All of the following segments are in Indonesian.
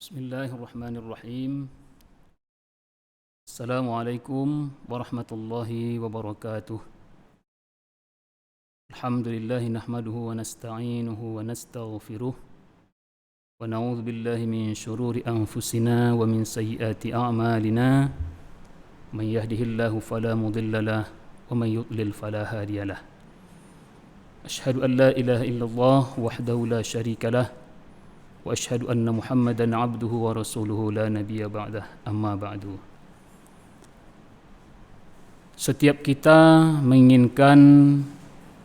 Bismillahirrahmanirrahim. Assalamualaikum warahmatullahi wabarakatuh. Alhamdulillahi nahmaduhu wa nasta'inuhu wa nastaghfiruh wa na'udzu billahi min syururi anfusina wa min sayyiati a'malina. Man yahdihillahu fala mudilla lahu wa man yudlil fala hadiya lahu. Asyhadu an la ilaha illallah wahdahu la syarika lahu wa asyhadu anna Muhammadan abduhu wa rasuluhu la nabiyya ba'dah, amma ba'du. Setiap kita menginginkan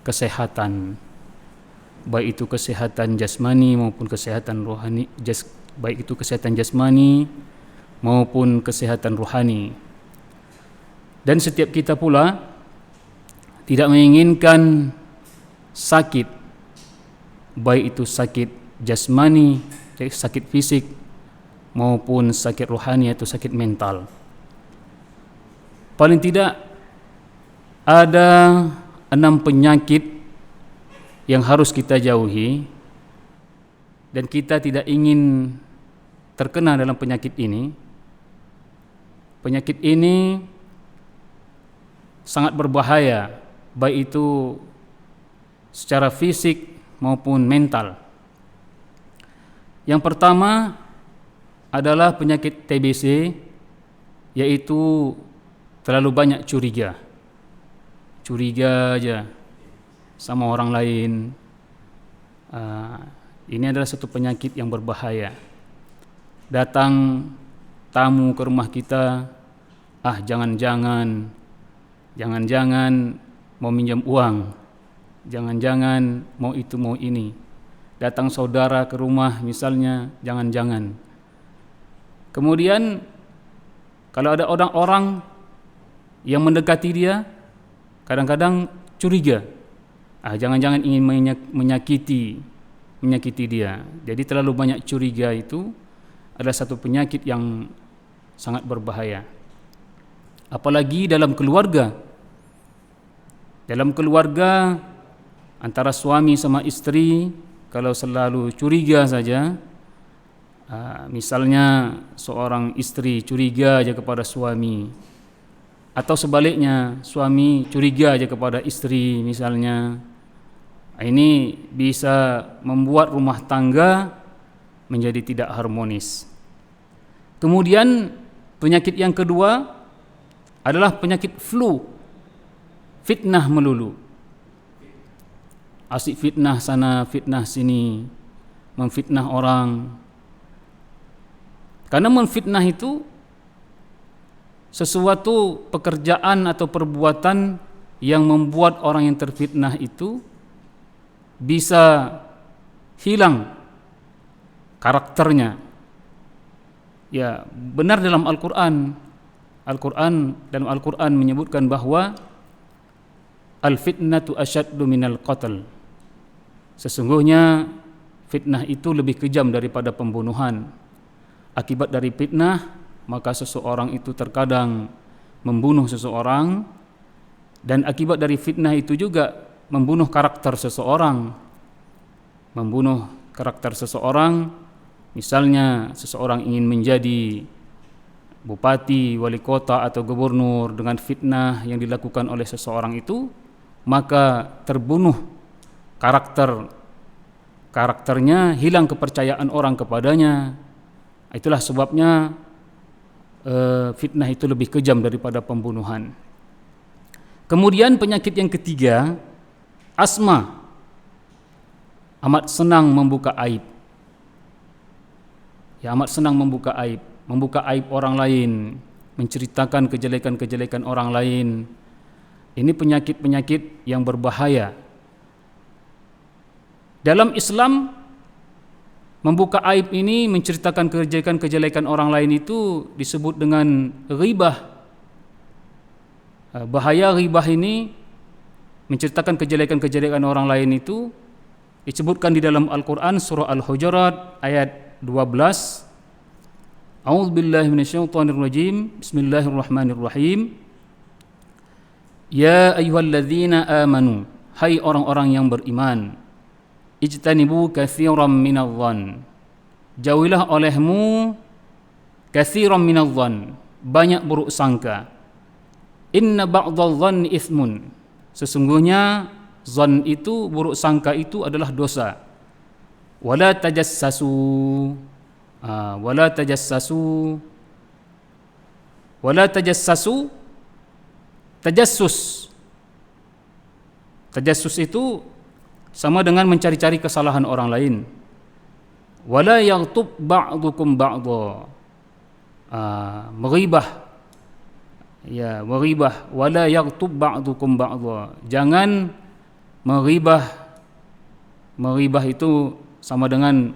kesehatan, baik itu kesehatan jasmani maupun kesehatan rohani, baik itu kesehatan jasmani maupun kesehatan rohani. Dan setiap kita pula tidak menginginkan sakit, baik itu sakit jasmani, sakit fisik maupun sakit rohani atau sakit mental. Paling tidak ada 6 penyakit yang harus kita jauhi, dan kita tidak ingin terkena dalam penyakit ini. Penyakit ini sangat berbahaya, baik itu secara fisik maupun mental. Yang pertama adalah penyakit TBC, yaitu terlalu banyak curiga. Curiga aja sama orang lain. Ini adalah satu penyakit yang berbahaya. Datang tamu ke rumah kita, jangan-jangan mau minjam uang, jangan-jangan mau itu mau ini. Datang saudara ke rumah misalnya, jangan-jangan. Kemudian kalau ada orang-orang yang mendekati dia, kadang-kadang curiga, jangan-jangan ingin menyakiti dia. Jadi terlalu banyak curiga itu adalah satu penyakit yang sangat berbahaya. Apalagi dalam keluarga. Dalam keluarga antara suami sama istri, kalau selalu curiga saja, misalnya seorang istri curiga aja kepada suami, atau sebaliknya suami curiga aja kepada istri misalnya, ini bisa membuat rumah tangga menjadi tidak harmonis. Kemudian penyakit yang kedua adalah penyakit flu, fitnah melulu. Asik fitnah sana, fitnah sini, memfitnah orang. Karena memfitnah itu sesuatu pekerjaan atau perbuatan yang membuat orang yang terfitnah itu bisa hilang karakternya. Ya, benar dalam Al-Quran menyebutkan bahwa al-fitnatu asyaddu minal qatl. Sesungguhnya fitnah itu lebih kejam daripada pembunuhan. Akibat dari fitnah, maka seseorang itu terkadang membunuh seseorang, dan akibat dari fitnah itu juga membunuh karakter seseorang. Membunuh karakter seseorang, misalnya seseorang ingin menjadi bupati, wali kota atau gubernur, dengan fitnah yang dilakukan oleh seseorang itu, maka terbunuh karakternya, hilang kepercayaan orang kepadanya. Itulah sebabnya fitnah itu lebih kejam daripada pembunuhan. Kemudian penyakit yang ketiga, asma. Amat senang membuka aib. Ya, amat senang membuka aib orang lain, menceritakan kejelekan-kejelekan orang lain. Ini penyakit-penyakit yang berbahaya. Dalam Islam, membuka aib ini, menceritakan kejelekan-kejelekan orang lain itu disebut dengan ghibah. Bahaya ghibah ini, menceritakan kejelekan-kejelekan orang lain itu disebutkan di dalam Al-Quran surah Al-Hujurat ayat 12. A'udzubillahi minasyaitonirrajim. Bismillahirrahmanirrahim. Ya ayyuhalladzina amanu, hai orang-orang yang beriman, ijtanibu katsiran minadh-dhann, jauhilah olehmu katsiran minadh-dhann, banyak buruk sangka. Inna ba'dadh-dhanni itsmun, sesungguhnya zan itu, buruk sangka itu adalah dosa. Wala tajassasu, wala tajassasu, wala tajassasu, tajassus. Tajassus itu sama dengan mencari-cari kesalahan orang lain. Wala yaghtub ba'dukum ba'dha, meribah, ya, meribah. Wala yaghtub ba'dukum ba'dha, jangan meribah. Meribah itu sama dengan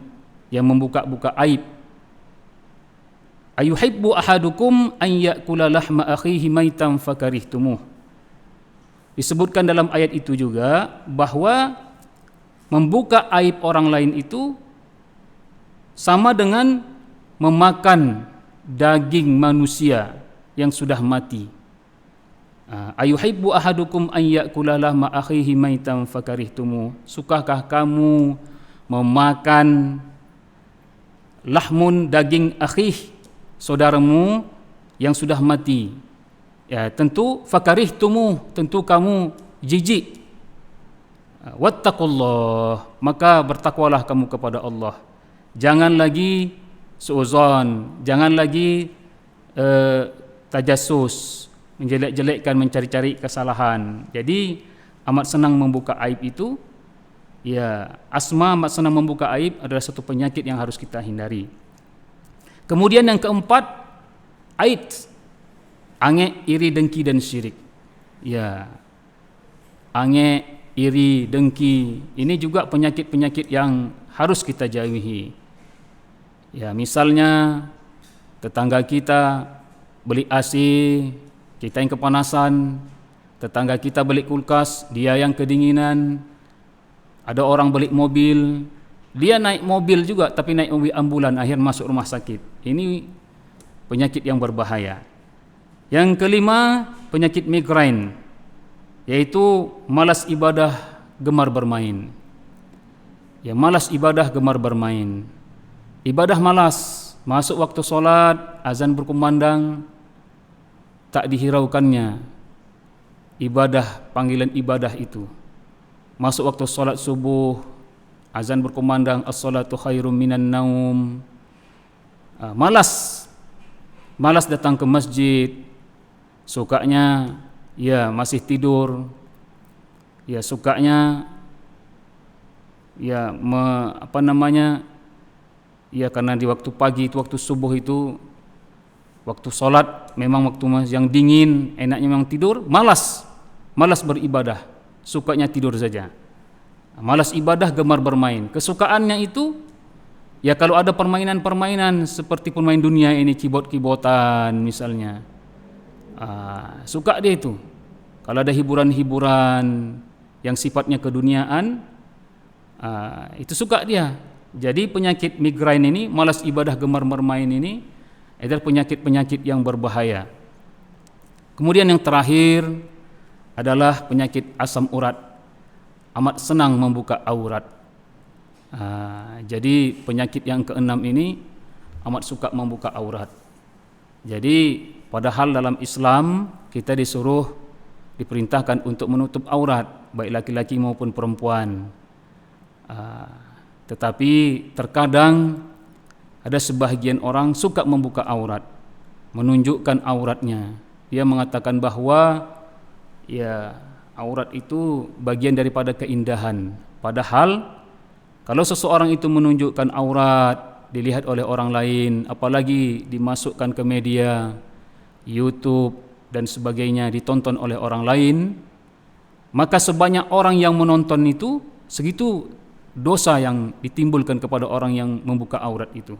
yang membuka-buka aib. Ayuhibbu ahadukum an ya'kula lahma akhihi maitan fakarihtumuh. Disebutkan dalam ayat itu juga bahwa membuka aib orang lain itu sama dengan memakan daging manusia yang sudah mati. Ayuhibbu ahadukum an ya'kula lahma akhihi maitan fakarihtumuh. Sukakah kamu memakan lahmun, daging akhih, saudaramu yang sudah mati? Ya, tentu fakarihtumuh, tentu kamu jijik. Wattaqullah, maka bertakwalah kamu kepada Allah. Jangan lagi suuzon, jangan lagi tajassus, menjelek-jelekkan, mencari-cari kesalahan. Jadi amat senang membuka aib itu. Ya, asma amat senang membuka aib adalah satu penyakit yang harus kita hindari. Kemudian yang keempat, aid, ange, iri, dengki dan syirik. Ya, ange, iri, dengki, ini juga penyakit-penyakit yang harus kita jauhi. Ya, misalnya tetangga kita beli AC, kita yang kepanasan. Tetangga kita beli kulkas, dia yang kedinginan. Ada orang beli mobil, dia naik mobil juga tapi naik mobil ambulan, akhir masuk rumah sakit. Ini penyakit yang berbahaya. Yang kelima, penyakit migrain, yaitu malas ibadah, gemar bermain. Ya, malas ibadah, gemar bermain. Ibadah malas, masuk waktu solat, azan berkumandang, tak dihiraukannya ibadah, panggilan ibadah itu. Masuk waktu solat subuh, azan berkumandang, as-salatu khairum minan naum. Malas datang ke masjid, sukanya ya masih tidur, ya sukanya ya ya karena di waktu pagi itu, waktu subuh itu, waktu solat memang waktu yang dingin, enaknya memang tidur. Malas beribadah, sukanya tidur saja. Malas ibadah, gemar bermain. Kesukaannya itu ya kalau ada permainan-permainan seperti pemain dunia ini, keyboard-keyboardan misalnya, suka dia itu. Kalau ada hiburan-hiburan yang sifatnya keduniaan, itu suka dia. Jadi penyakit migrain ini, malas ibadah, gemar bermain ini adalah penyakit-penyakit yang berbahaya. Kemudian yang terakhir adalah penyakit asam urat, amat senang membuka aurat. Jadi penyakit yang keenam ini amat suka membuka aurat. Jadi padahal dalam Islam kita diperintahkan untuk menutup aurat, baik laki-laki maupun perempuan. Tetapi terkadang ada sebahagian orang suka membuka aurat, menunjukkan auratnya. Dia mengatakan bahwa ya aurat itu bagian daripada keindahan. Padahal kalau seseorang itu menunjukkan aurat, dilihat oleh orang lain, apalagi dimasukkan ke media, YouTube dan sebagainya, ditonton oleh orang lain, maka sebanyak orang yang menonton itu, segitu dosa yang ditimbulkan kepada orang yang membuka aurat itu.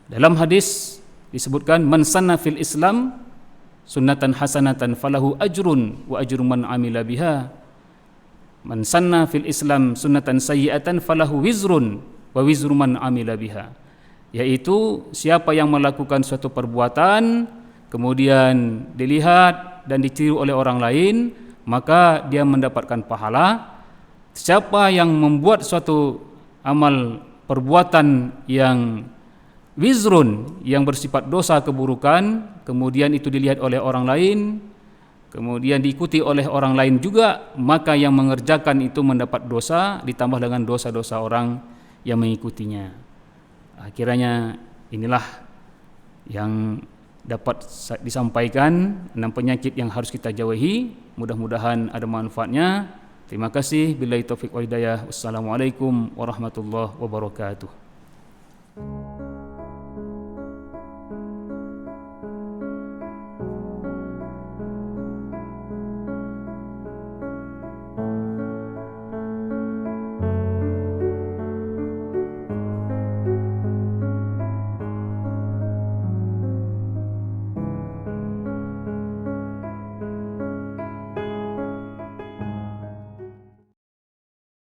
Dalam hadis disebutkan, man sanna fil Islam sunnatan hasanatan falahu ajrun wa ajru man amila biha. Man sanna fil Islam sunnatan sayyi'atan falahu wizrun wa wizru man amila biha. Yaitu siapa yang melakukan suatu perbuatan kemudian dilihat dan ditiru oleh orang lain, maka dia mendapatkan pahala. Siapa yang membuat suatu amal perbuatan yang wizrun, yang bersifat dosa keburukan, kemudian itu dilihat oleh orang lain, kemudian diikuti oleh orang lain juga, maka yang mengerjakan itu mendapat dosa ditambah dengan dosa-dosa orang yang mengikutinya. Kiranya inilah yang dapat disampaikan, 6 penyakit yang harus kita jauhi. Mudah-mudahan ada manfaatnya. Terima kasih. Billahi taufiq wal hidayah. Wassalamualaikum warahmatullahi wabarakatuh.